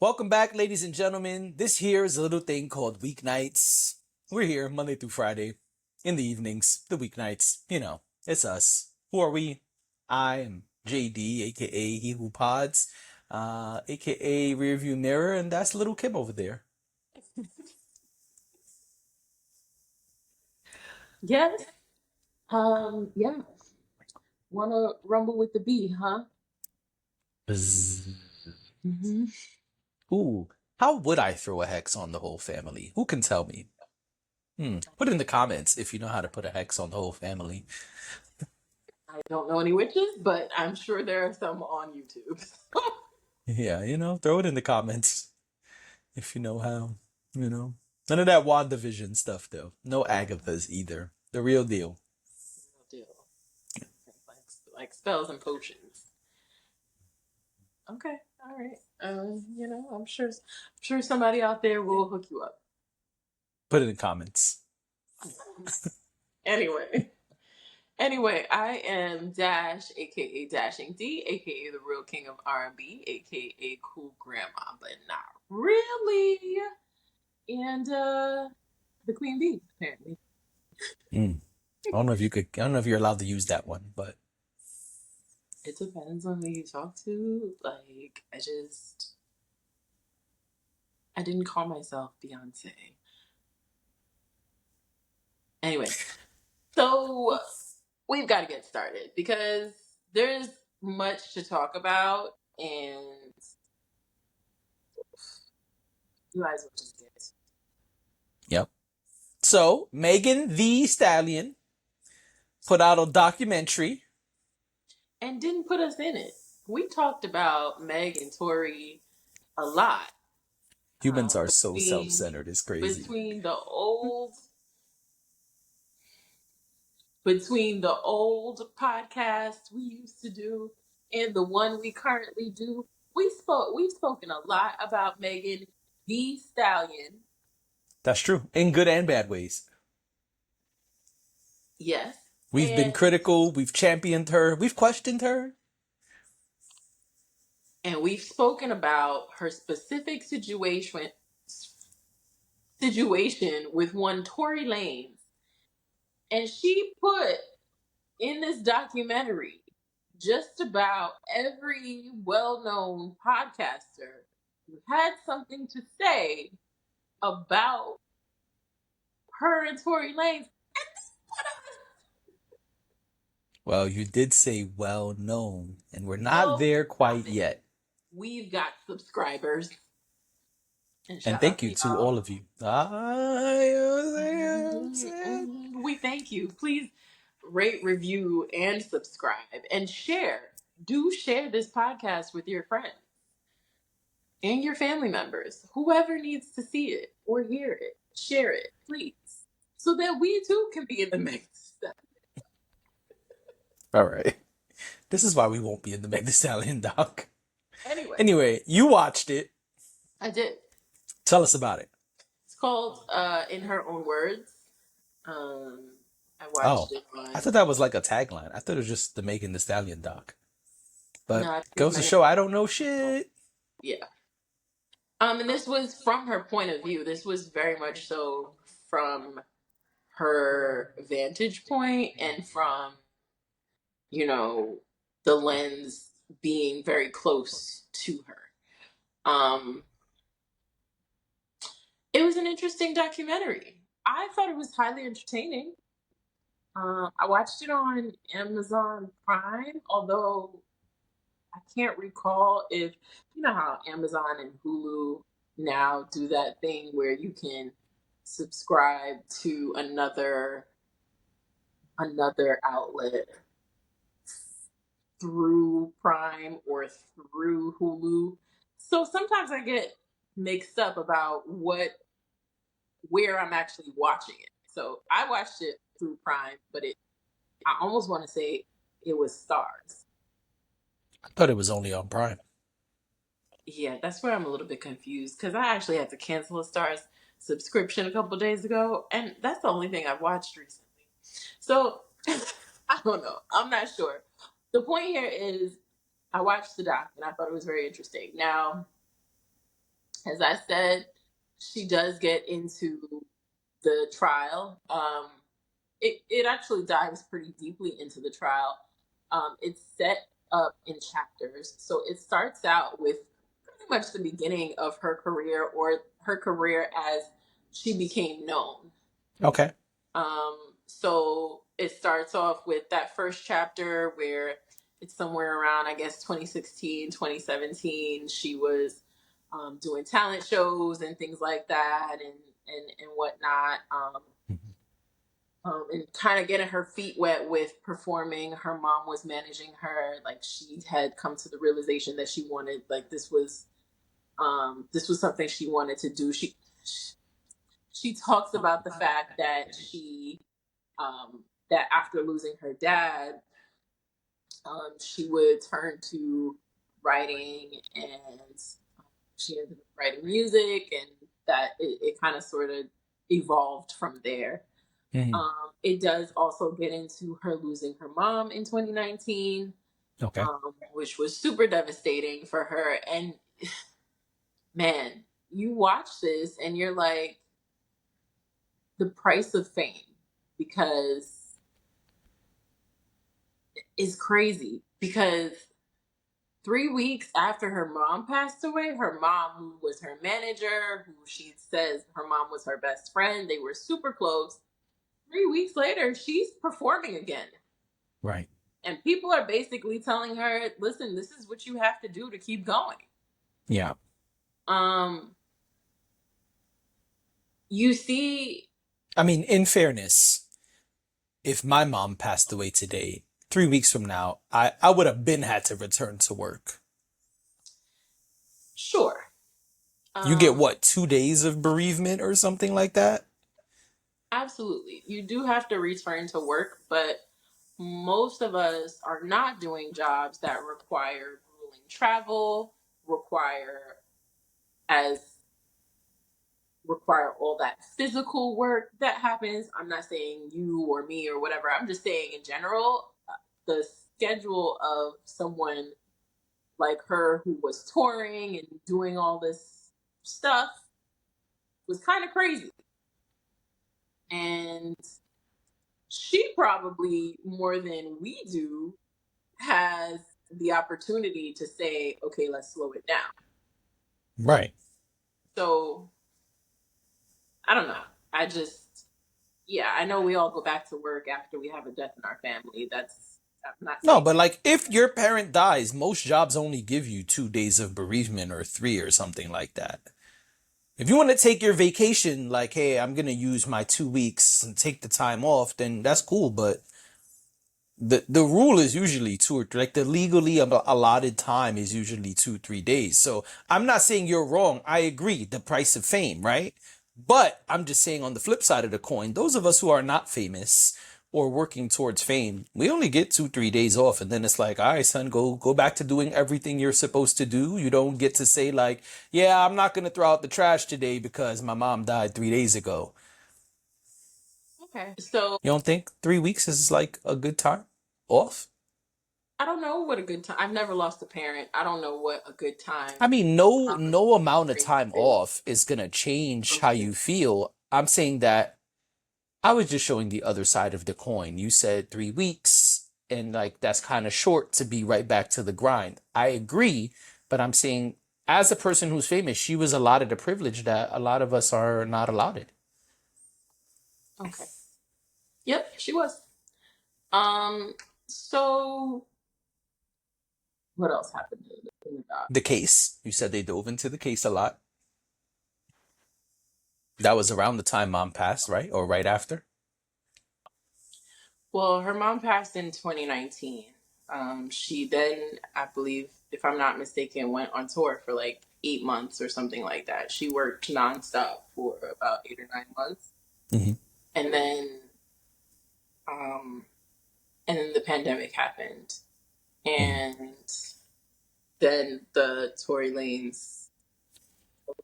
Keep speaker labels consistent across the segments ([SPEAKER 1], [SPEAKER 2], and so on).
[SPEAKER 1] Welcome back, ladies and gentlemen. This here is a little thing called Weeknights. We're here Monday through Friday in the evenings, the weeknights. It's us. Who are we? I am JD, aka He Who Pods, aka Rearview Mirror, and that's little Kim over there.
[SPEAKER 2] Yes. Yeah. Wanna rumble with the bee, huh?
[SPEAKER 1] Bzzz.
[SPEAKER 2] Hmm.
[SPEAKER 1] Ooh, how would I throw a hex on the whole family? Who can tell me? Put it in the comments if you know how to put a hex on the whole family.
[SPEAKER 2] I don't know any witches, but I'm sure there are some on YouTube.
[SPEAKER 1] Yeah, throw it in the comments if you know how. None of that WandaVision stuff though. No Agathas either. The real deal.
[SPEAKER 2] Real deal. Like, like spells and potions. Okay, all right. I'm sure somebody out there will hook you up.
[SPEAKER 1] Put it in comments.
[SPEAKER 2] Anyway. Anyway, I am Dash, aka Dashing D, aka the real king of R&B, aka cool grandma, but not really. And the queen bee, apparently.
[SPEAKER 1] Mm. I don't know if you're allowed to use that one, but
[SPEAKER 2] It depends on who you talk to. I didn't call myself Beyonce. Anyway, so we've got to get started because there's much to talk about, and you guys will just get it.
[SPEAKER 1] yep. So Megan Thee Stallion put out a documentary.
[SPEAKER 2] And didn't put us in it. We talked about Meg and Tori a lot.
[SPEAKER 1] Humans are so
[SPEAKER 2] Between
[SPEAKER 1] self-centered. It's crazy.
[SPEAKER 2] between the old between the old podcast we used to do and the one we currently do, we've spoken a lot about Megan the Stallion.
[SPEAKER 1] That's true. In good and bad ways.
[SPEAKER 2] Yes.
[SPEAKER 1] We've been
[SPEAKER 2] And
[SPEAKER 1] critical. We've championed her. We've questioned her.
[SPEAKER 2] and we've spoken about her specific situation with one Tory Lanez. And she put in this documentary just about every well-known podcaster who had something to say about her and Tory Lanez.
[SPEAKER 1] Well, you did say well known, and we're not
[SPEAKER 2] Well,
[SPEAKER 1] there
[SPEAKER 2] stop
[SPEAKER 1] quite
[SPEAKER 2] it.
[SPEAKER 1] yet.
[SPEAKER 2] We've got subscribers. And
[SPEAKER 1] And
[SPEAKER 2] shout out
[SPEAKER 1] thank
[SPEAKER 2] to
[SPEAKER 1] you to
[SPEAKER 2] y'all.
[SPEAKER 1] all of you.
[SPEAKER 2] We thank you. Please rate, review, and subscribe and share. Do share this podcast with your friends and your family members. Whoever needs to see it or hear it, share it, please. So that we too can be in the mix.
[SPEAKER 1] All right. This is why we won't be in the Meg Thee Stallion doc.
[SPEAKER 2] Anyway,
[SPEAKER 1] Anyway, you watched it.
[SPEAKER 2] I did.
[SPEAKER 1] Tell us about it.
[SPEAKER 2] It's called In Her Own Words. Um, I
[SPEAKER 1] Oh,
[SPEAKER 2] watched it
[SPEAKER 1] I
[SPEAKER 2] on.
[SPEAKER 1] thought that was like a tagline. I thought it was just the Megan Thee Stallion doc. But
[SPEAKER 2] No, I think
[SPEAKER 1] goes to
[SPEAKER 2] Megan.
[SPEAKER 1] show I don't know shit.
[SPEAKER 2] Yeah. And this was from her point of view. This was very much so from her vantage point and from, you know, the lens being very close to her. Um, it was an interesting documentary. I thought it was highly entertaining. I watched it on Amazon Prime, although I can't recall if you know how Amazon and Hulu now do that thing where you can subscribe to another outlet through Prime or through Hulu. So sometimes I get mixed up about where I'm actually watching it. So I watched it through Prime, but I almost want to say it was Stars.
[SPEAKER 1] I thought it was only on Prime.
[SPEAKER 2] Yeah, that's where I'm a little bit confused because I actually had to cancel a Stars subscription a couple days ago, and that's the only thing I've watched recently. So I don't know. I'm not sure. The point here is I watched the doc and I thought it was very interesting. Now, As I said, she does get into the trial. It actually dives pretty deeply into the trial. It's set up in chapters. So it starts out with pretty much the beginning of her career, or her career as she became known.
[SPEAKER 1] Okay.
[SPEAKER 2] Um, so it starts off with that first chapter where it's somewhere around, I guess, 2016, 2017. She was doing talent shows and things like that, and whatnot. And kind of getting her feet wet with performing. Her mom was managing her. Like, she had come to the realization that she wanted, like, this was something she wanted to do. She talks about the fact that that after losing her dad, she would turn to writing, and she ended up writing music, and that it kind of sort of evolved from there.
[SPEAKER 1] Mhm.
[SPEAKER 2] It does also get into her losing her mom in 2019,
[SPEAKER 1] Okay.
[SPEAKER 2] which was super devastating for her. And man, you watch this and you're like, the price of fame, because it's crazy. Because 3 weeks after her mom passed away, her mom, who was her manager, who she says her mom was her best friend, they were super close. 3 weeks later, she's performing again.
[SPEAKER 1] Right.
[SPEAKER 2] And people are basically telling her, listen, this is what you have to do to keep going.
[SPEAKER 1] Yeah.
[SPEAKER 2] Um, you see,
[SPEAKER 1] I mean, in fairness, if my mom passed away today, 3 weeks from now, I would have been had to return to work.
[SPEAKER 2] sure.
[SPEAKER 1] You get
[SPEAKER 2] Um,
[SPEAKER 1] what, 2 days of bereavement or something like that?
[SPEAKER 2] Absolutely. You do have to return to work, but most of us are not doing jobs that require grueling travel, require as require all that physical work that happens. I'm not saying you or me or whatever. I'm just saying in general, the schedule of someone like her who was touring and doing all this stuff was kind of crazy. And she probably, more than we do, has the opportunity to say, okay, let's slow it down.
[SPEAKER 1] Right.
[SPEAKER 2] So I don't know. I just, yeah, I know we all go back to work after we have a death in our family. I'm not
[SPEAKER 1] No,
[SPEAKER 2] saying.
[SPEAKER 1] but like if your parent dies, most jobs only give you 2 days of bereavement or three or something like that. If you want to take your vacation, like, hey, I'm going to use my 2 weeks and take the time off, then that's cool. But the rule is usually two or three, like the legally allotted time is usually 2 3 days. So I'm not saying you're wrong. I agree, the price of fame, right? But I'm just saying on the flip side of the coin, those of us who are not famous or working towards fame, we only get 2 3 days off, and then it's like, all right, son, go back to doing everything you're supposed to do. You don't get to say like, yeah, I'm not gonna throw out the trash today because my mom died 3 days ago.
[SPEAKER 2] Okay. So
[SPEAKER 1] You don't think 3 weeks is like a good time off?
[SPEAKER 2] I don't know what a good time. I've never lost a parent. I don't know what a good time.
[SPEAKER 1] I mean, no amount of
[SPEAKER 2] Is.
[SPEAKER 1] time off is gonna change how you feel. I'm saying that I was just showing the other side of the coin. You said 3 weeks, and like that's kind of short to be right back to the grind. I agree, but I'm saying as a person who's famous, she was allotted a privilege that a lot of us are not allotted.
[SPEAKER 2] Okay. Yep, she was. Um. So what else happened in the doc?
[SPEAKER 1] The case, you said they dove into the case a lot. That was around the time mom passed, right? Or right after?
[SPEAKER 2] Well, her mom passed in 2019. She then, I believe, if I'm not mistaken, went on tour for like 8 months or something like that. She worked nonstop for about 8 or 9 months,
[SPEAKER 1] Mm-hmm.
[SPEAKER 2] and um, then the pandemic happened,
[SPEAKER 1] Mm-hmm.
[SPEAKER 2] and then the Tory Lanez,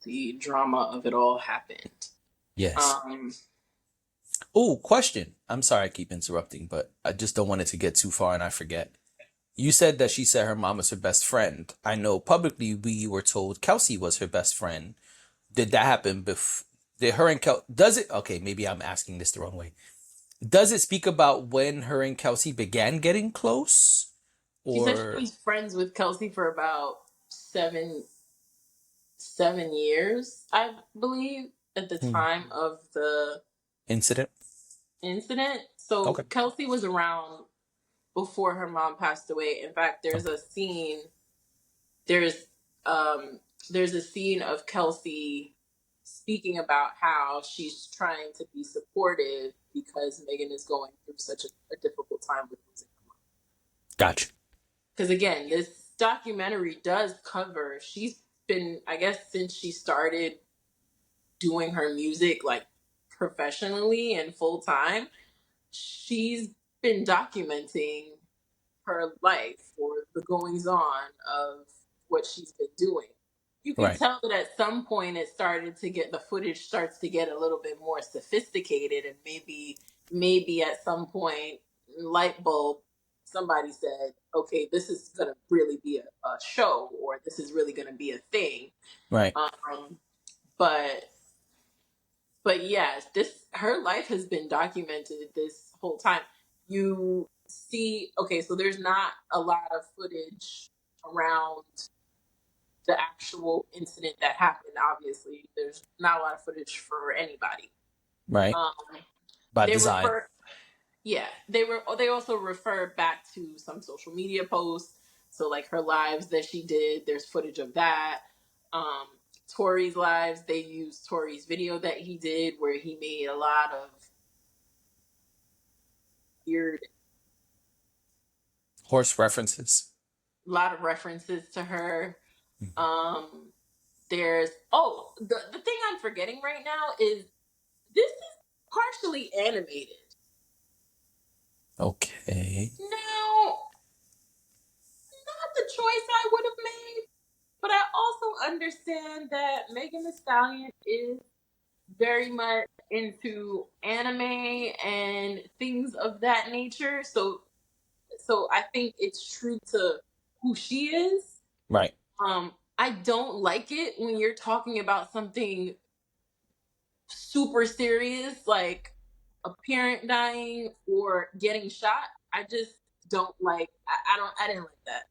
[SPEAKER 2] the drama of it all happened.
[SPEAKER 1] Yes.
[SPEAKER 2] Um,
[SPEAKER 1] Oh, question. I'm sorry I keep interrupting, but I just don't want it to get too far and I forget. You said that she said her mom was her best friend. I know publicly we were told Kelsey was her best friend. did that happen before? Did her and does it? Okay, maybe I'm asking this the wrong way. Does it speak about when her and Kelsey began getting close,
[SPEAKER 2] She said she
[SPEAKER 1] or
[SPEAKER 2] was friends with Kelsey for about seven years, I believe, at the time of the
[SPEAKER 1] incident?
[SPEAKER 2] incident. So
[SPEAKER 1] Okay.
[SPEAKER 2] Kelsey was around before her mom passed away. In fact, there's
[SPEAKER 1] Okay.
[SPEAKER 2] a scene. There's um there's a scene of Kelsey speaking about how she's trying to be supportive because Megan is going through such a difficult time with losing her mom.
[SPEAKER 1] Gotcha.
[SPEAKER 2] Because again, this documentary does cover. She's been, I guess, since she started doing her music like professionally and full time, she's been documenting her life or the goings on of what she's been doing. You can
[SPEAKER 1] Right.
[SPEAKER 2] tell that at some point it started to get, the footage starts to get a little bit more sophisticated, and maybe at some point, light bulb, somebody said, okay, this is gonna really be a show, or this is really gonna be a thing.
[SPEAKER 1] Right.
[SPEAKER 2] Um, but but yes, this, her life has been documented this whole time. You see, okay, so there's not a lot of footage around the actual incident that happened. Obviously, there's not a lot of footage for anybody.
[SPEAKER 1] Right.
[SPEAKER 2] Um,
[SPEAKER 1] By
[SPEAKER 2] they
[SPEAKER 1] design.
[SPEAKER 2] refer, yeah, they also refer back to some social media posts. So like her lives that she did, there's footage of that. Um, Tori's lives, they used Tori's video that he did where he made a lot of weird,
[SPEAKER 1] Horse references.
[SPEAKER 2] a lot of references to her.
[SPEAKER 1] Mhm.
[SPEAKER 2] Um, there's, oh, the thing I'm forgetting right now is this is partially animated.
[SPEAKER 1] Okay.
[SPEAKER 2] Now, not the choice I would have made, but I also understand that Megan Thee Stallion is very much into anime and things of that nature. So I think it's true to who she is.
[SPEAKER 1] Right.
[SPEAKER 2] I don't like it when you're talking about something super serious like a parent dying or getting shot. I just don't like. I didn't like that.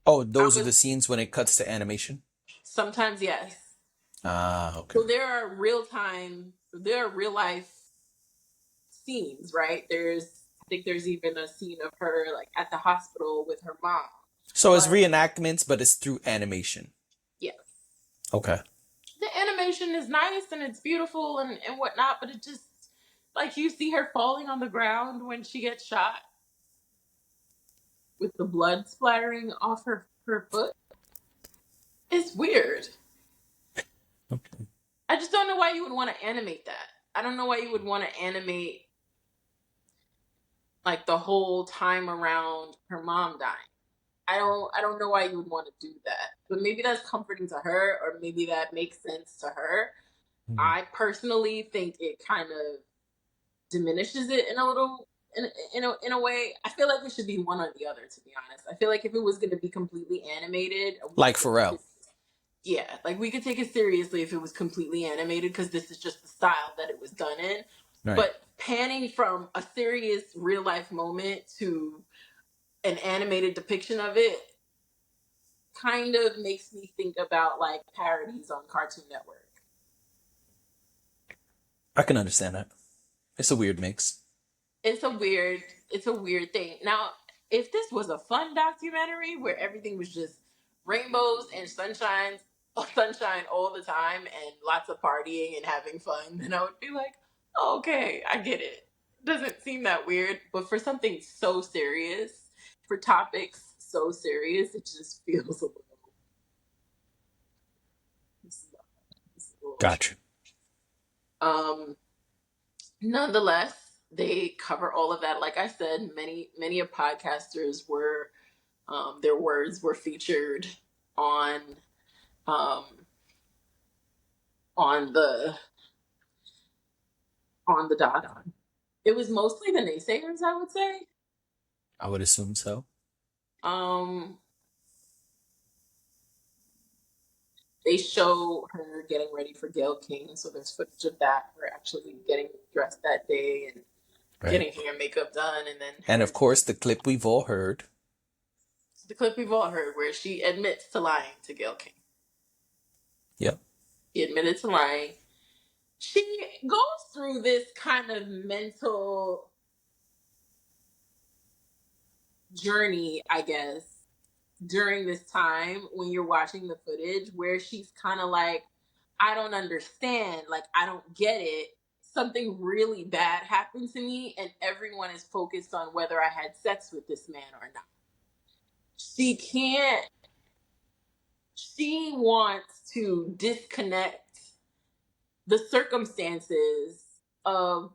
[SPEAKER 1] Oh,
[SPEAKER 2] I
[SPEAKER 1] those are
[SPEAKER 2] was
[SPEAKER 1] the scenes when it cuts to animation.
[SPEAKER 2] sometimes yes.
[SPEAKER 1] Ah, okay.
[SPEAKER 2] So there are real time. There are real life scenes, right? I think there's even a scene of her like at the hospital with her mom.
[SPEAKER 1] So it's
[SPEAKER 2] But
[SPEAKER 1] reenactments, but it's through animation.
[SPEAKER 2] yes,
[SPEAKER 1] Okay.
[SPEAKER 2] the animation is nice and it's beautiful and whatnot, but it just, like, you see her falling on the ground when she gets shot with the blood splattering off her foot. It's weird.
[SPEAKER 1] Okay.
[SPEAKER 2] I just don't know why you would want to animate that. I don't know why you would want to animate like the whole time around her mom dying. I don't know why you would want to do that. But maybe that's comforting to her, or maybe that makes sense to her.
[SPEAKER 1] Mhm.
[SPEAKER 2] I personally think it kind of diminishes it in a little, in a way. I feel like it should be one or the other, to be honest. I feel like if it was going to be completely animated, we
[SPEAKER 1] Like
[SPEAKER 2] could take
[SPEAKER 1] Pharrell.
[SPEAKER 2] it, yeah, like we could take it seriously if it was completely animated because this is just the style that it was done in.
[SPEAKER 1] Right.
[SPEAKER 2] But panning from a serious real life moment to an animated depiction of it kind of makes me think about like parodies on Cartoon Network.
[SPEAKER 1] I can understand that. It's a weird mix.
[SPEAKER 2] It's a weird thing. Now, if this was a fun documentary where everything was just rainbows and sunshine all the time and lots of partying and having fun, then I would be like, oh, okay, I get it. Doesn't seem that weird, but for something so serious, for topics so serious, it just feels a little
[SPEAKER 1] Gotcha.
[SPEAKER 2] um nonetheless, they cover all of that. Like I said, many of podcasters were, their words were featured on um, on the doc. It was mostly the naysayers, I would say.
[SPEAKER 1] I would assume so.
[SPEAKER 2] Um, They show her getting ready for Gayle King, so there's footage of that, her actually getting dressed that day and
[SPEAKER 1] Right.
[SPEAKER 2] getting hair and makeup done, and then
[SPEAKER 1] And
[SPEAKER 2] her
[SPEAKER 1] of course, the clip we've all heard.
[SPEAKER 2] the clip we've all heard where she admits to lying to Gayle King.
[SPEAKER 1] Yep.
[SPEAKER 2] She admitted to lying. She goes through this kind of mental journey, I guess, during this time when you're watching the footage where she's kind of like, I don't understand. Like, I don't get it. Something really bad happened to me, and everyone is focused on whether I had sex with this man or not. She can't, she wants to disconnect the circumstances of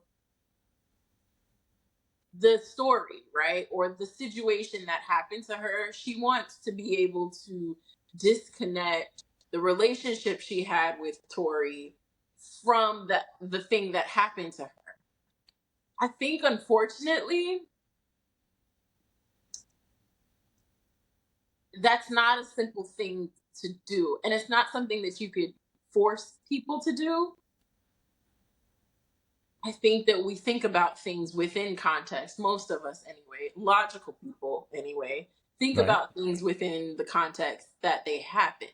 [SPEAKER 2] the story, right? Or the situation that happened to her. She wants to be able to disconnect the relationship she had with Tori from the thing that happened to her. I think unfortunately that's not a simple thing to do. And it's not something that you could force people to do. I think that we think about things within context, most of us anyway, logical people anyway, think
[SPEAKER 1] Right.
[SPEAKER 2] about things within the context that they happen.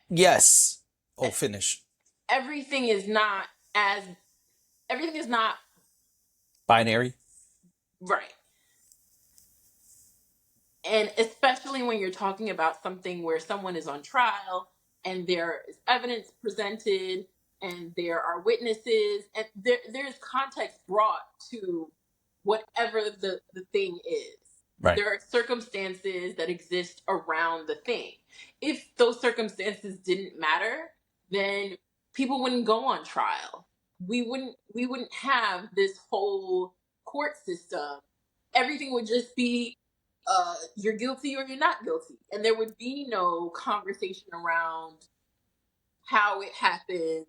[SPEAKER 1] Yes. Oh, finish.
[SPEAKER 2] Everything is not as everything is not
[SPEAKER 1] Binary.
[SPEAKER 2] right. And especially when you're talking about something where someone is on trial and there is evidence presented and there are witnesses and there's context brought to whatever the thing is.
[SPEAKER 1] Right.
[SPEAKER 2] There are circumstances that exist around the thing. If those circumstances didn't matter, then people wouldn't go on trial. We wouldn't have this whole court system. Everything would just be you're guilty or you're not guilty. And there would be no conversation around how it happened,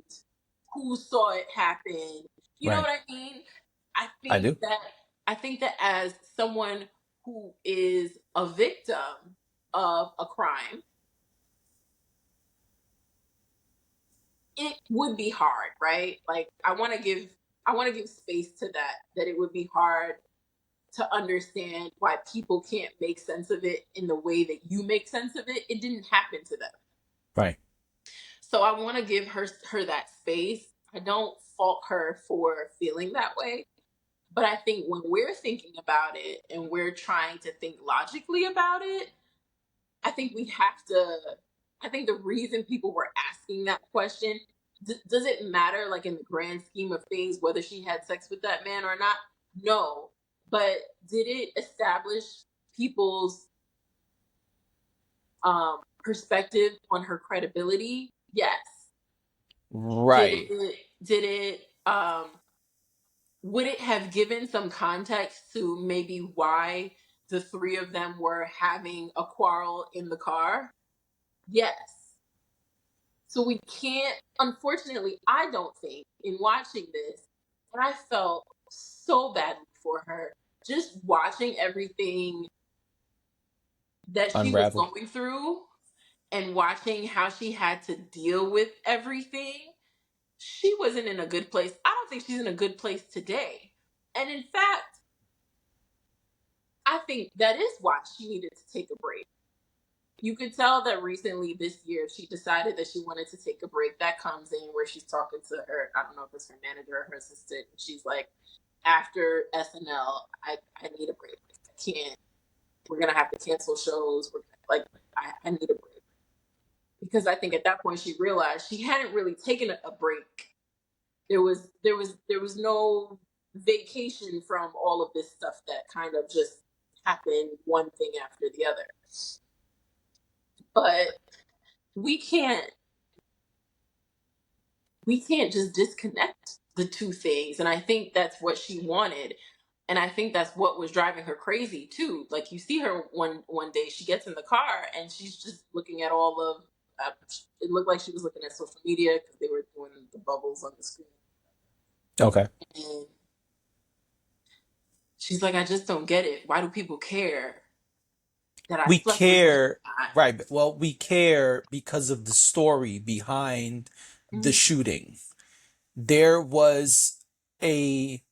[SPEAKER 2] who saw it happen. You know
[SPEAKER 1] Right.
[SPEAKER 2] what I mean? I
[SPEAKER 1] I
[SPEAKER 2] think
[SPEAKER 1] do.
[SPEAKER 2] that I think that as someone who is a victim of a crime, it would be hard, right? Like I want to give space to that it would be hard to understand why people can't make sense of it in the way that you make sense of it. It didn't happen to them.
[SPEAKER 1] Right.
[SPEAKER 2] So I want to give her that space. I don't fault her for feeling that way, but I think when we're thinking about it and we're trying to think logically about it, I think we have to I think the reason people were asking that question, does it matter like in the grand scheme of things whether she had sex with that man or not? No. But did it establish people's perspective on her credibility? Yes. Did
[SPEAKER 1] Right.
[SPEAKER 2] it would it have given some context to maybe why the three of them were having a quarrel in the car? Yes. So we can't, unfortunately, I don't think in watching this, and I felt so badly for her, just watching everything that she was
[SPEAKER 1] Unravel.
[SPEAKER 2] going through and watching how she had to deal with everything. She wasn't in a good place. I don't think she's in a good place today. And in fact, I think that is why she needed to take a break. You could tell that recently this year she decided that she wanted to take a break. That comes in where she's talking to her, I don't know if it's her manager or her assistant. She's like, after SNL, I need a break. I can't. We're gonna have to cancel shows. I need a break. Because I think at that point she realized she hadn't really taken a break. There was no vacation from all of this stuff that kind of just happened one thing after the other. But we can't we can't just disconnect the two things. And I think that's what she wanted. And I think that's what was driving her crazy too. Like you see her one day, she gets in the car and she's just looking at all of. It looked like she was looking at social media because they were doing the bubbles on the screen.
[SPEAKER 1] Okay.
[SPEAKER 2] And she's like, I just don't get it. Why do people care? that I
[SPEAKER 1] We
[SPEAKER 2] slept with him.
[SPEAKER 1] care, right? Well, we care because of the story behind the
[SPEAKER 2] Mhm.
[SPEAKER 1] shooting. There was a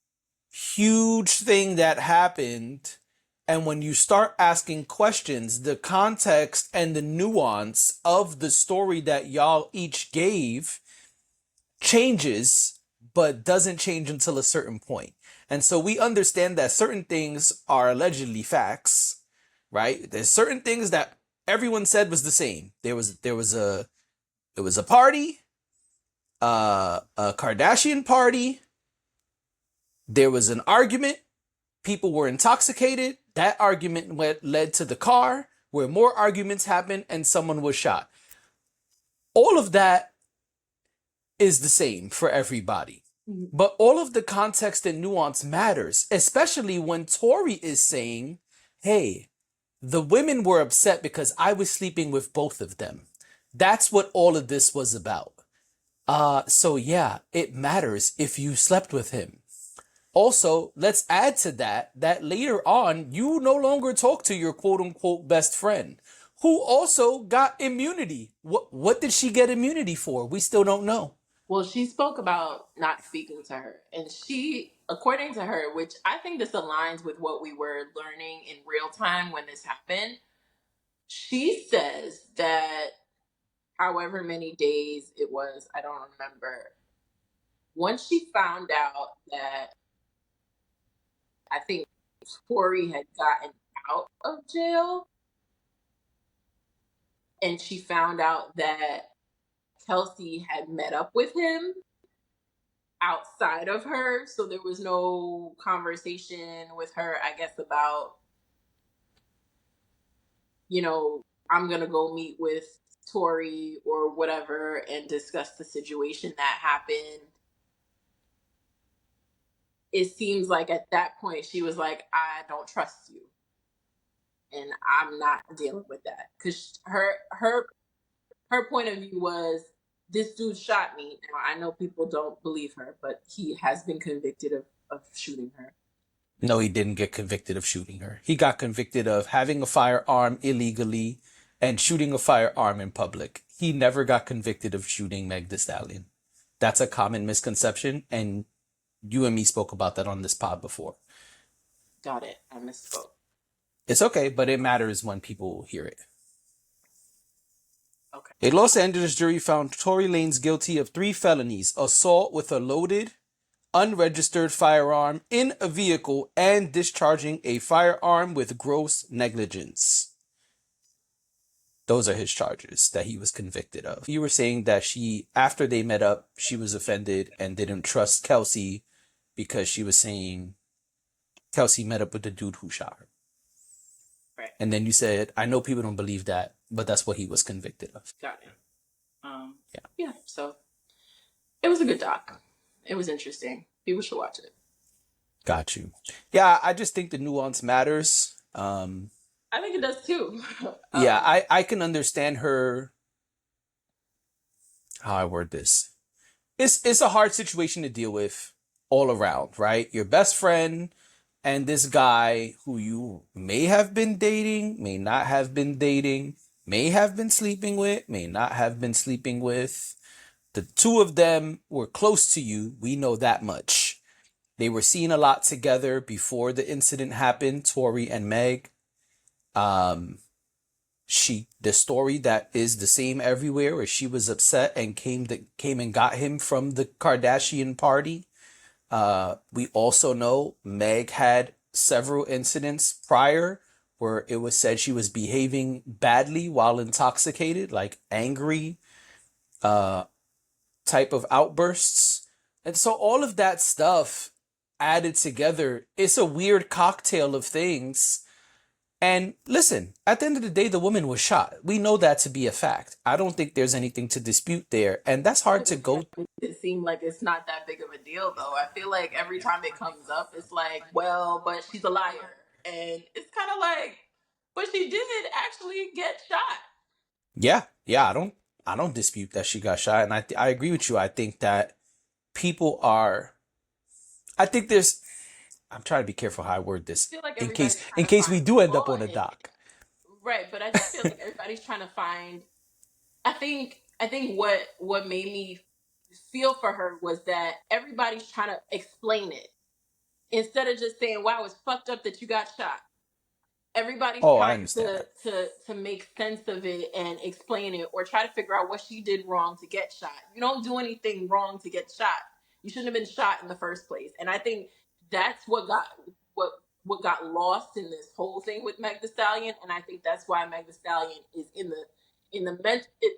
[SPEAKER 1] huge thing that happened. And when you start asking questions, the context and the nuance of the story that y'all each gave changes, but doesn't change until a certain point. And so we understand that certain things are allegedly facts, right? There's certain things that everyone said was the same. There was a party, a Kardashian party. There was an argument. People were intoxicated. That argument led to the car, where more arguments happened and someone was shot. All of that is the same for everybody.
[SPEAKER 2] Mhm.
[SPEAKER 1] But all of the context and nuance matters, especially when Tori is saying, hey, the women were upset because I was sleeping with both of them. That's what all of this was about. So yeah, it matters if you slept with him. Also, let's add to that later on, you no longer talk to your quote unquote best friend, who also got immunity. What did she get immunity for? We still don't know.
[SPEAKER 2] Well, she spoke about not speaking to her. And she, according to her, which I think this aligns with what we were learning in real time when this happened, she says that however many days it was, I don't remember, once she found out that I think Tori had gotten out of jail and she found out that Kelsey had met up with him outside of her. So there was no conversation with her, I guess, about, you know, I'm going to go meet with Tori or whatever and discuss the situation that happened. It seems like at that point she was like, I don't trust you. And I'm not dealing with that. Because her point of view was, this dude shot me. Now I know people don't believe her, but he has been convicted of shooting her.
[SPEAKER 1] No, he didn't get convicted of shooting her. He got convicted of having a firearm illegally and shooting a firearm in public. He never got convicted of shooting Meg Thee Stallion. That's a common misconception, and you and me spoke about that on this pod before.
[SPEAKER 2] Got it. I misspoke.
[SPEAKER 1] It's okay, but it matters when people hear it.
[SPEAKER 2] Okay.
[SPEAKER 1] A Los Angeles jury found Tory Lanez guilty of 3 felonies: assault with a loaded, unregistered firearm in a vehicle, and discharging a firearm with gross negligence. Those are his charges that he was convicted of. You were saying that after they met up, she was offended and didn't trust Kelsey because she was saying Kelsey met up with the dude who shot her.
[SPEAKER 2] Right.
[SPEAKER 1] And then you said, I know people don't believe that, but that's what he was convicted of.
[SPEAKER 2] Got it. Yeah. So it was a good doc. It was interesting. People should watch it.
[SPEAKER 1] Got you. Yeah, I just think the nuance matters.
[SPEAKER 2] I think it does too.
[SPEAKER 1] Yeah, I can understand her. How I word this. It's a hard situation to deal with all around, right? Your best friend and this guy who you may have been dating, may not have been dating, may have been sleeping with, may not have been sleeping with. The two of them were close to you. We know that much. They were seen a lot together before the incident happened, Tori and Meg. The story that is the same everywhere, where she was upset and came and got him from the Kardashian party. We also know Meg had several incidents prior where it was said she was behaving badly while intoxicated, like angry type of outbursts. And so all of that stuff added together, it's a weird cocktail of things. And listen, at the end of the day, the woman was shot. We know that to be a fact. I don't think there's anything to dispute there. And that's hard to go.
[SPEAKER 2] It seemed like it's not that big of a deal, though. I feel like every time it comes up, it's like, well, but she's a liar. And it's kind of like, but she did actually get shot.
[SPEAKER 1] Yeah. I don't dispute that she got shot. And I agree with you. I think that I think I'm trying to be careful how I word this
[SPEAKER 2] I feel like
[SPEAKER 1] in
[SPEAKER 2] everybody's
[SPEAKER 1] case
[SPEAKER 2] trying to
[SPEAKER 1] we
[SPEAKER 2] find
[SPEAKER 1] do end up
[SPEAKER 2] flaw
[SPEAKER 1] on a
[SPEAKER 2] in it.
[SPEAKER 1] doc.
[SPEAKER 2] Right, but I just feel like everybody's trying to find. I think what made me feel for her was that everybody's trying to explain it instead of just saying, "Wow, it's fucked up that you got shot." Everybody's
[SPEAKER 1] Oh, I
[SPEAKER 2] trying
[SPEAKER 1] understand
[SPEAKER 2] to
[SPEAKER 1] that.
[SPEAKER 2] make sense of it and explain it or try to figure out what she did wrong to get shot. You don't do anything wrong to get shot. You shouldn't have been shot in the first place. And I think that's what what got lost in this whole thing with Meg Thee Stallion. And I think that's why Meg Thee Stallion is in the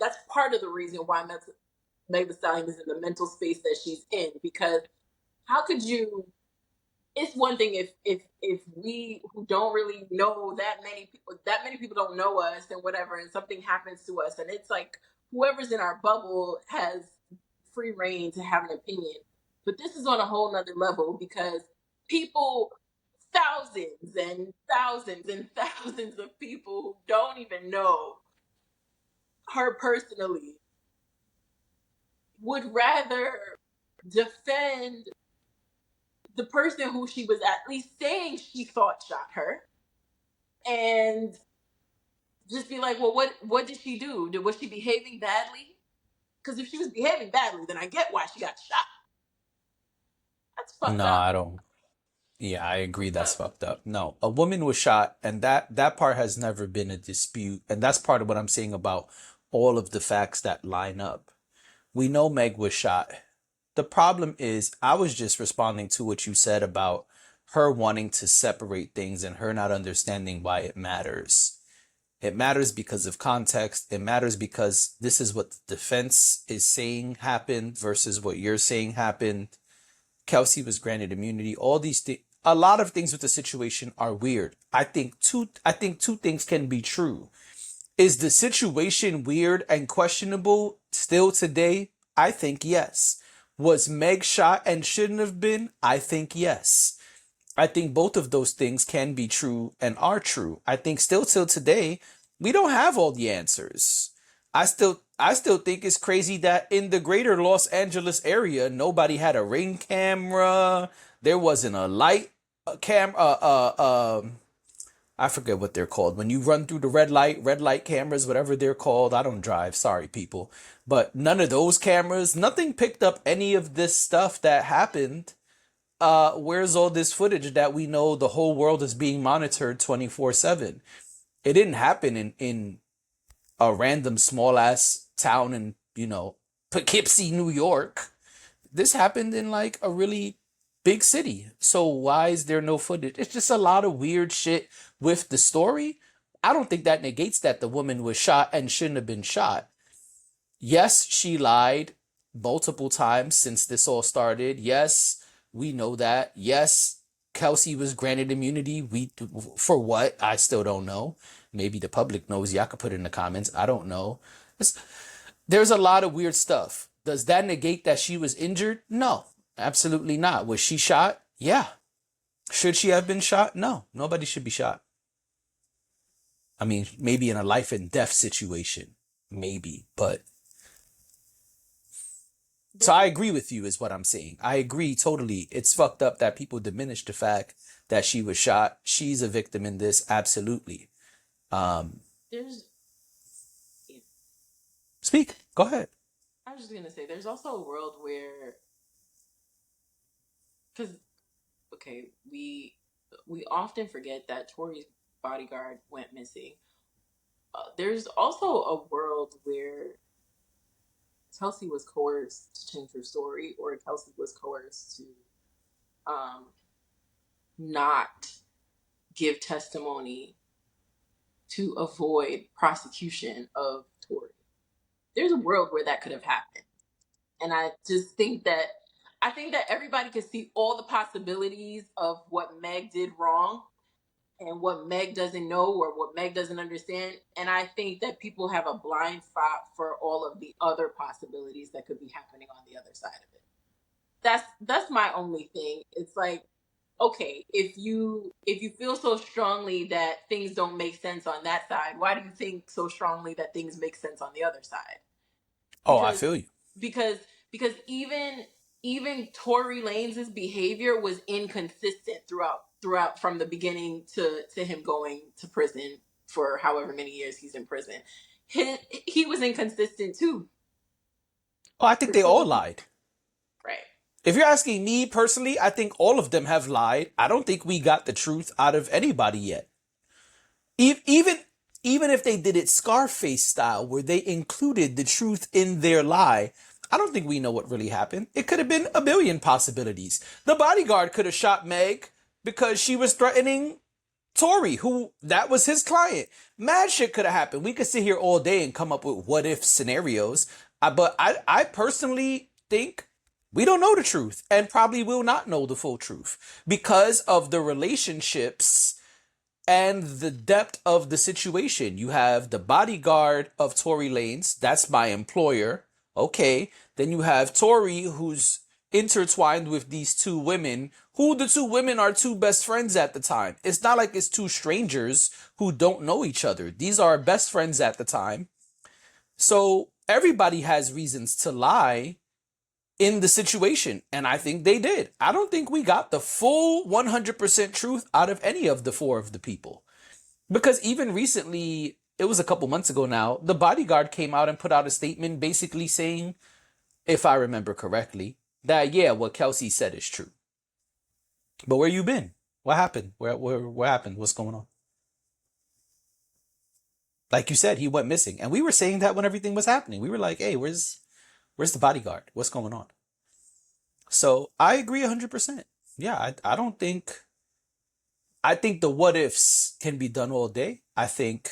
[SPEAKER 2] that's part of the reason why Meg Thee Stallion is in the mental space that she's in, because how could you, it's one thing if we who don't really know that many people don't know us and whatever, and something happens to us, and it's like whoever's in our bubble has free reign to have an opinion. But this is on a whole nother level because people, thousands and thousands and thousands of people who don't even know her personally would rather defend the person who she was at least saying she thought shot her, and just be like, well, what did she do? Was she behaving badly? Because if she was behaving badly, then I get why she got shot. That's fucked
[SPEAKER 1] No,
[SPEAKER 2] up.
[SPEAKER 1] I don't. Yeah, I agree. That's fucked up. No, a woman was shot, and that part has never been a dispute, and that's part of what I'm saying about all of the facts that line up. We know Meg was shot. The problem is, I was just responding to what you said about her wanting to separate things and her not understanding why it matters. It matters because of context. It matters because this is what the defense is saying happened versus what you're saying happened. Kelsey was granted immunity. All these things, a lot of things with the situation are weird. I think two things can be true. Is the situation weird and questionable still today? I think yes. Was Meg shot and shouldn't have been? I think yes. I think both of those things can be true and are true. I think still till today, we don't have all the answers. I still think it's crazy that in the greater Los Angeles area, nobody had a ring camera. There wasn't a light camera. I forget what they're called. When you run through the red light cameras, whatever they're called. I don't drive. Sorry, people. But none of those cameras, nothing picked up any of this stuff that happened. Where's all this footage that we know the whole world is being monitored 24/7? It didn't happen in a random small ass town in, Poughkeepsie, New York. This happened in like a really big city. So why is there no footage? It's just a lot of weird shit with the story. I don't think that negates that the woman was shot and shouldn't have been shot. Yes, she lied multiple times since this all started. Yes, we know that. Yes, Kelsey was granted immunity. For what? I still don't know. Maybe the public knows. Y'all could put it in the comments. I don't know. There's a lot of weird stuff. Does that negate that she was injured? No, absolutely not. Was she shot? Yeah. Should she have been shot? No, nobody should be shot. I mean, maybe in a life and death situation, maybe, but so
[SPEAKER 2] There's
[SPEAKER 1] I agree with you, is what I'm saying. I agree totally. It's fucked up that people diminish the fact that she was shot. She's a victim in this, absolutely. Um,
[SPEAKER 2] there's
[SPEAKER 1] Speak. Go ahead.
[SPEAKER 2] I was just gonna say there's also a world where, because okay, we often forget that Tori's bodyguard went missing. There's also a world where Kelsey was coerced to change her story, or Kelsey was coerced to um, not give testimony to avoid prosecution of Tori. There's a world where that could have happened. And I think that everybody could see all the possibilities of what Meg did wrong and what Meg doesn't know or what Meg doesn't understand. And I think that people have a blind spot for all of the other possibilities that could be happening on the other side of it. That's my only thing. It's like, okay, if you feel so strongly that things don't make sense on that side, why do you think so strongly that things make sense on the other side?
[SPEAKER 1] Oh, I
[SPEAKER 2] Because
[SPEAKER 1] feel you.
[SPEAKER 2] because because even Tory Lanez's behavior was inconsistent throughout from the beginning to him going to prison for however many years he's in prison. He was inconsistent too.
[SPEAKER 1] Oh, I think they all lied.
[SPEAKER 2] Right.
[SPEAKER 1] If you're asking me personally, I think all of them have lied. I don't think we got the truth out of anybody yet. Even even if they did it Scarface style, where they included the truth in their lie, I don't think we know what really happened. It could have been a billion possibilities. The bodyguard could have shot Meg because she was threatening Tory, who that was his client. Mad shit could have happened. We could sit here all day and come up with what if scenarios. But I personally think we don't know the truth and probably will not know the full truth because of the relationships and the depth of the situation. You have the bodyguard of Tory Lanez, that's my employer. Okay. Then you have Tory, who's intertwined with these two women, who the two women are two best friends at the time. It's not like it's two strangers who don't know each other. These are best friends at the time. So everybody has reasons to lie in the situation. And I think they did. I don't think we got the full 100% truth out of any of the four of the people. Because even recently, it was a couple months ago now, the bodyguard came out and put out a statement basically saying, if I remember correctly, that yeah, what Kelsey said is true. But where you been? What happened? Where happened? What's going on? Like you said, he went missing. And we were saying that when everything was happening. We were like, hey, where's the bodyguard? What's going on? So I agree 100%. Yeah, I don't think I think the what ifs can be done all day. I think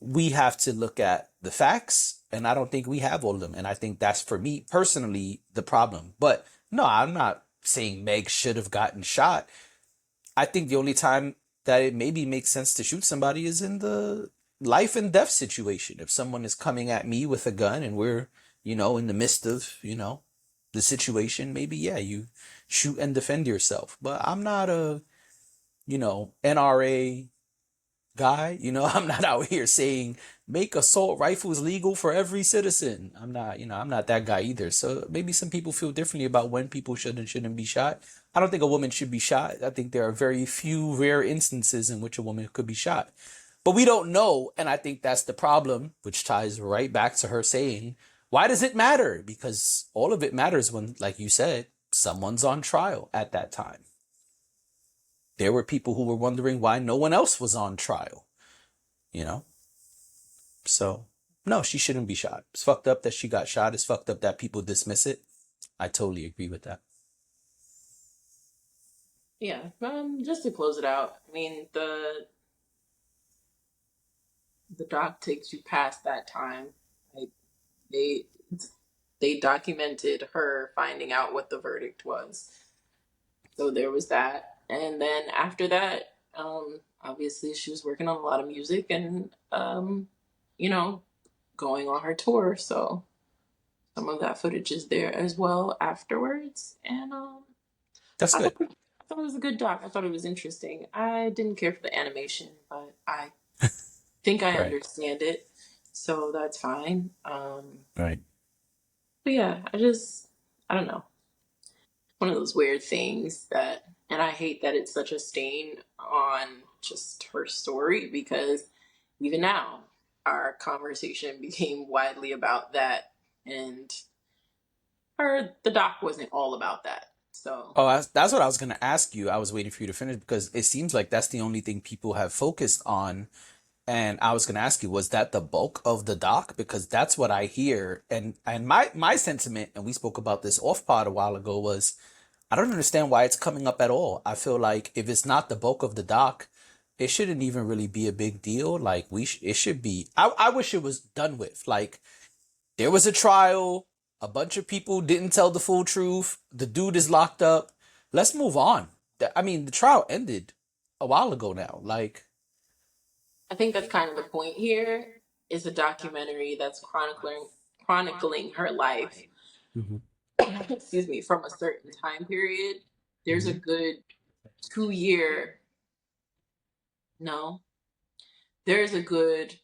[SPEAKER 1] we have to look at the facts, and I don't think we have all of them. And I think that's, for me personally, the problem. But no, I'm not saying Meg should have gotten shot. I think the only time that it maybe makes sense to shoot somebody is in the life and death situation. If someone is coming at me with a gun and we're, in the midst of, the situation, maybe, yeah, you shoot and defend yourself. But I'm not a, NRA guy. I'm not out here saying make assault rifles legal for every citizen. I'm not that guy either. So maybe some people feel differently about when people should and shouldn't be shot. I don't think a woman should be shot. I think there are very few rare instances in which a woman could be shot. But we don't know, and I think that's the problem, which ties right back to her saying, why does it matter? Because all of it matters when, like you said, someone's on trial at that time. There were people who were wondering why no one else was on trial, you know? So, no, she shouldn't be shot. It's fucked up that she got shot. It's fucked up that people dismiss it. I totally agree with that.
[SPEAKER 2] Yeah. Just to close it out, I mean, the doc takes you past that time. Like they they documented her finding out what the verdict was. So there was that. And then after that, obviously she was working on a lot of music and you know, going on her tour. So some of that footage is there as well afterwards. And
[SPEAKER 1] That's
[SPEAKER 2] I thought,
[SPEAKER 1] good.
[SPEAKER 2] I thought it was a good doc. I thought it was interesting. I didn't care for the animation, but I think I
[SPEAKER 1] Right.
[SPEAKER 2] understand it. So that's fine.
[SPEAKER 1] Right.
[SPEAKER 2] But yeah, I don't know. One of those weird things that, and I hate that it's such a stain on just her story because even now, our conversation became widely about that, and the doc wasn't all about that. So
[SPEAKER 1] Oh, that's what I was going to ask you. I was waiting for you to finish because it seems like that's the only thing people have focused on. And I was going to ask you, was that the bulk of the doc? Because that's what I hear. And my sentiment, and we spoke about this off pod a while ago, was I don't understand why it's coming up at all. I feel like if it's not the bulk of the doc, it shouldn't even really be a big deal. Like it should be. I wish it was done with. Like there was a trial. A bunch of people didn't tell the full truth. The dude is locked up. Let's move on. I mean, the trial ended a while ago now. Like,
[SPEAKER 2] I think that's kind of the point here is a documentary that's chronicling her life.
[SPEAKER 1] mhm,
[SPEAKER 2] Excuse me, from a certain time period. There's a
[SPEAKER 1] mhm,
[SPEAKER 2] good 2 year, no, there's a good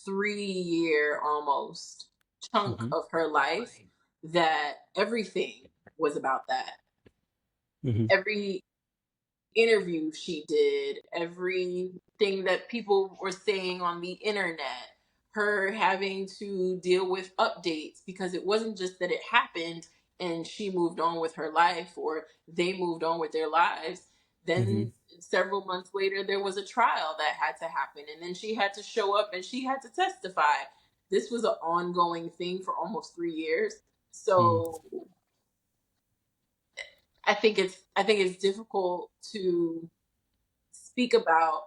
[SPEAKER 2] 3 year almost chunk
[SPEAKER 1] mhm,
[SPEAKER 2] of her life that everything was about that.
[SPEAKER 1] mhm,
[SPEAKER 2] Every interview she did, everything that people were saying on the internet, her having to deal with updates because it wasn't just that it happened and she moved on with her life or they moved on with their lives.
[SPEAKER 1] Hmm.
[SPEAKER 2] Then several months later, there was a trial that had to happen, and then she had to show up and she had to testify. This was an ongoing thing for almost 3 years.
[SPEAKER 1] Mm.
[SPEAKER 2] So I think it's difficult to speak about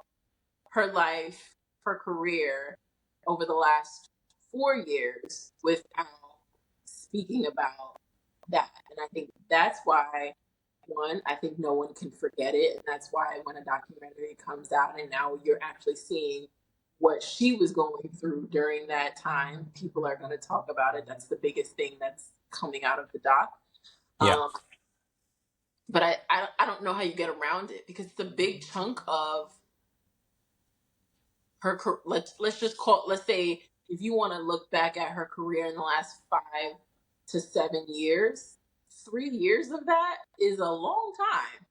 [SPEAKER 2] her life, her career over the last 4 years without speaking about that. And I think that's why, one, I think no one can forget it. And that's why when a documentary comes out and now you're actually seeing what she was going through during that time, people are going to talk about it. That's the biggest thing that's coming out of the doc.
[SPEAKER 1] Yeah.
[SPEAKER 2] Um, but I don't know how you get around it because it's a big chunk of her. Let's just call. Let's say if you want to look back at her career in the last 5 to 7 years, 3 years of that is a long time.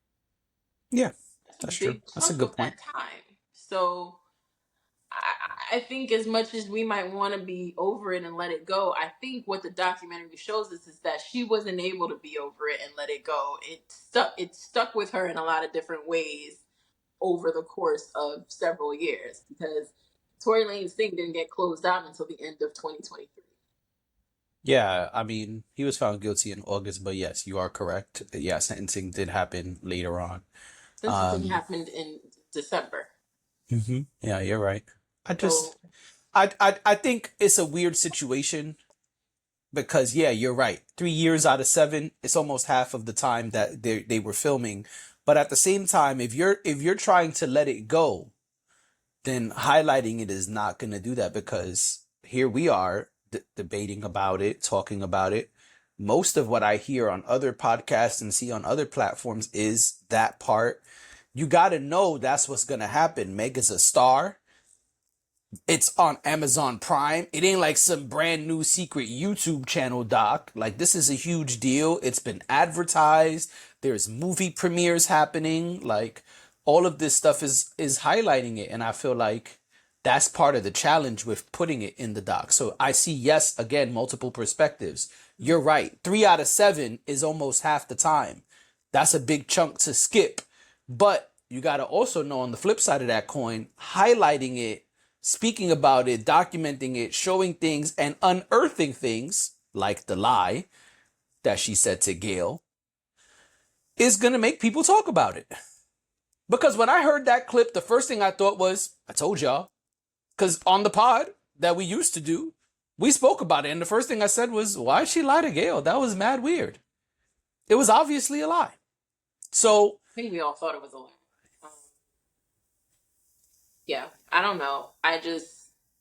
[SPEAKER 1] Yeah.
[SPEAKER 2] That's a
[SPEAKER 1] That's true.
[SPEAKER 2] big
[SPEAKER 1] That's a
[SPEAKER 2] chunk
[SPEAKER 1] good
[SPEAKER 2] of
[SPEAKER 1] point.
[SPEAKER 2] that time. So I think as much as we might want to be over it and let it go, I think what the documentary shows us is that she wasn't able to be over it and let it go. It stuck with her in a lot of different ways over the course of several years because Tory Lane's thing didn't get closed out until the end of 2023.
[SPEAKER 1] Yeah, I mean, he was found guilty in August, but yes, you are correct. Yeah, sentencing did happen later on.
[SPEAKER 2] Sentencing
[SPEAKER 1] Um,
[SPEAKER 2] happened in December.
[SPEAKER 1] yeah, you're right. I just,
[SPEAKER 2] So
[SPEAKER 1] I think it's a weird situation because yeah, you're right. 3 years out of seven, it's almost half of the time that they were filming. But at the same time, if you're trying to let it go, then highlighting it is not going to do that because here we are debating about it, talking about it. Most of what I hear on other podcasts and see on other platforms is that part. You got to know that's what's going to happen. Meg is a star. It's on Amazon Prime. It ain't like some brand new secret YouTube channel doc. Like this is a huge deal. It's been advertised. There's movie premieres happening. Like all of this stuff is highlighting it, and I feel like that's part of the challenge with putting it in the doc. So I see, yes, again, multiple perspectives. You're right. 3 out of 7 is almost half the time. That's a big chunk to skip. But you got to also know on the flip side of that coin, highlighting it, speaking about it, documenting it, showing things, and unearthing things like the lie that she said to Gail is going to make people talk about it. Because when I heard that clip, the first thing I thought was, I told y'all. Because on the pod that we used to do, we spoke about it. And the first thing I said was, why'd she lie to Gail? That was mad weird. It was obviously a lie. So,
[SPEAKER 2] I think we all thought it was a lie. Um, yeah, I don't know.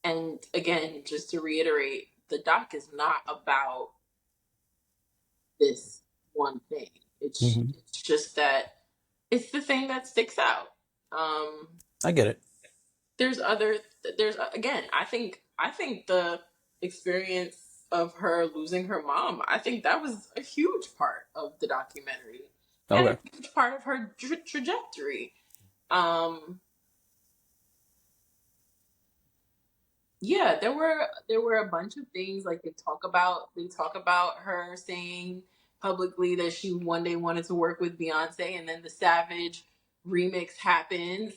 [SPEAKER 2] And again, just to reiterate, the doc is not about this one thing.
[SPEAKER 1] mhm,
[SPEAKER 2] It's just that it's the thing that sticks out. Um,
[SPEAKER 1] I get it.
[SPEAKER 2] there's other there's again, I think the experience of her losing her mom, I think that was a huge part of the documentary and a
[SPEAKER 1] Okay.
[SPEAKER 2] huge part of her trajectory. Um, yeah, there were a bunch of things like they talk about her saying publicly that she one day wanted to work with Beyonce, and then the Savage remix happens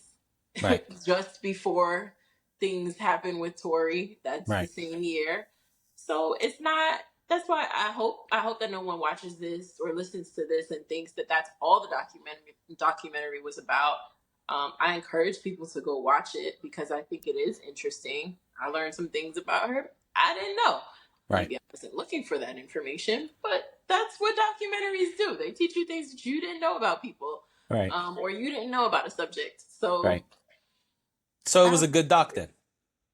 [SPEAKER 1] Right.
[SPEAKER 2] just before things happen with Tori. That's the
[SPEAKER 1] Right.
[SPEAKER 2] same year. So it's not. That's why I hope that no one watches this or listens to this and thinks that that's all the documentary was about. I encourage people to go watch it because I think it is interesting. I learned some things about her I didn't know.
[SPEAKER 1] Right.
[SPEAKER 2] Maybe I wasn't looking for that information, but that's what documentaries do. They teach you things that you didn't know about people,
[SPEAKER 1] Right.
[SPEAKER 2] or you didn't know about a subject. So
[SPEAKER 1] Right. So it
[SPEAKER 2] I
[SPEAKER 1] was
[SPEAKER 2] don't.
[SPEAKER 1] a good doc then.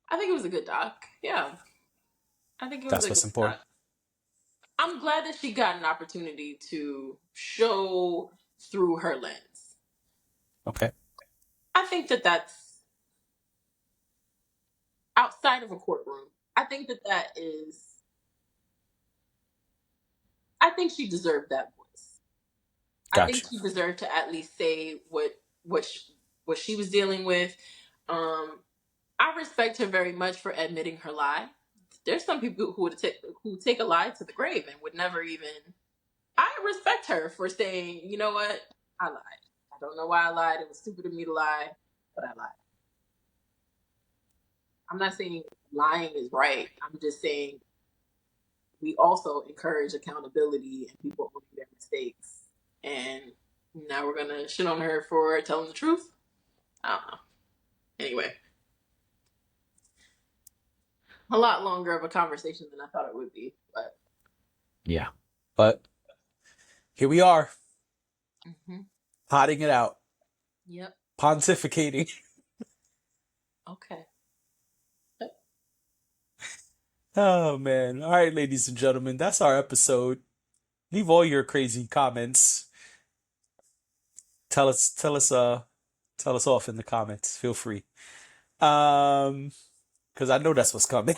[SPEAKER 2] I think it was a good doc. Yeah, I think it was
[SPEAKER 1] That's
[SPEAKER 2] a
[SPEAKER 1] what's
[SPEAKER 2] good
[SPEAKER 1] important.
[SPEAKER 2] doc. I'm glad that she got an opportunity to show through her lens.
[SPEAKER 1] Okay.
[SPEAKER 2] I think that that's outside of a courtroom. I think that that is. I think she deserved that voice. I think
[SPEAKER 1] Gotcha.
[SPEAKER 2] she deserved to at least say what she was dealing with. I respect her very much for admitting her lie. There's some people who take a lie to the grave and would never even. I respect her for saying, you know what, I lied. I don't know why I lied. It was stupid of me to lie, but I lied. I'm not saying lying is right. I'm just saying we also encourage accountability and people owning their mistakes. And now we're gonna shit on her for telling the truth. I don't know. Anyway, a lot longer of a conversation than I thought it would be, but
[SPEAKER 1] Yeah. But here we are,
[SPEAKER 2] mm-hmm.
[SPEAKER 1] potting it out,
[SPEAKER 2] Yep.
[SPEAKER 1] pontificating.
[SPEAKER 2] Okay.
[SPEAKER 1] Oh man. All right, ladies and gentlemen, that's our episode. Leave all your crazy comments. Tell us off in the comments. Feel free. Because I know that's what's coming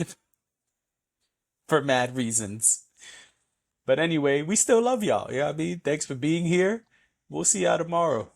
[SPEAKER 1] for mad reasons. But anyway, we still love y'all. Yeah, I mean, thanks for being here. We'll see y'all tomorrow.